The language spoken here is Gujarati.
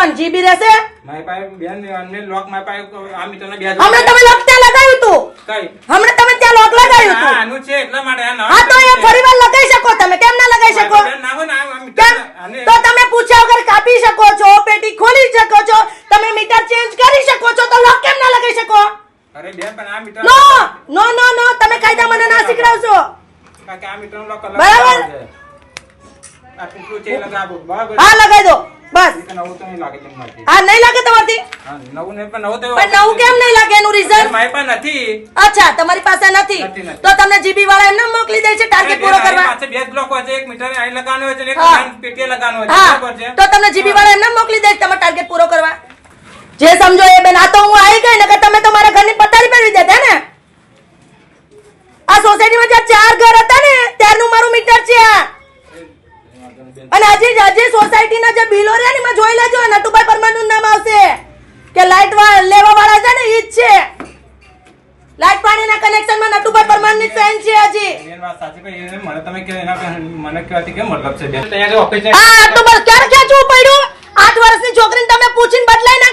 1 GB રહેશે. મારી પાસે બેન અમને લોક મારી પાસે આ મીટરને બે હમણાં તમે લોક ત્યાં લગાવ્યું તું. કઈ હમણાં તમે ત્યાં લોક લગાવ્યું તું. આનું છે એટલા માટે આ નવા હા તો એ ફરીવાર લગાવી શકો તમે, કેમ ના લગાવી શકો? બેન નાખો ને આ કેમ? મીટર આને તો તમે પૂછ્યા વગર કાપી શકો છો, પેટી ખોલી શકો છો, તમે મીટર ચેન્જ કરી શકો છો, તો લોક કેમ ના લગાવી શકો? અરે બેન પણ આ મીટર નો નો નો નો, તમે કાયદા મને ના શીખડાવશો. કે આ મીટરનો લોક કલર બરાબર. આ કેટલું છે લગાવો બરાબર. હા લગાવી દો બસ. નવું તો નહીં લાગે તમારથી. હા નહીં લાગે તમારથી? હા નવું નહીં પણ નવું તો પણ નવું કેમ નહીં લાગે એનું રીઝન? મારી પાસે નથી. અચ્છા તમારી પાસે નથી નથી. તો તમને જીબી વાળા એમને મોકલી દે છે ટાર્ગેટ પૂરો કરવા. પાસે બે જ બ્લોક હોય છે, એક મીટર અહીં લગાવવાનો હોય છે અને એક હા. લાઈન પેટીએ લગાવવાનો હોય છે. હા બરાબર છે. તો તમને જીબી વાળા એમને મોકલી દે તમારો ટાર્ગેટ પૂરો કરવા. જે સમજો એ બેન. આ તો હું આવી ગઈ ને કે તમે તો મારા ઘરની પથારી ફેરવી દેતા ને. આ સોસાયટીમાં જ્યાં 4 ઘર હતા ને ત્યારનું મારું મીટર છે આ. અને હજી સોસાયટીના જે બિલો રહ્યા ને એમાં જોઈ લેજો, નટુભાઈ પરમારનું નામ આવશે કે લાઈટ લેવા વાળા છે ને ઈ જ છે. લાઈટ પાણીના કનેક્શનમાં નટુભાઈ પરમારની ફેન છે હજી. બેન વાત સાચી કહી. મને તમે કે એના મને કહેવાથી કેમ મતલબ છે બેન? ત્યાં ઓફિસ હા આટલું બસ ક્યારે ખેંચવું પડ્યું? 8 વર્ષની છોકરીને તમે પૂછીને બદલાઈ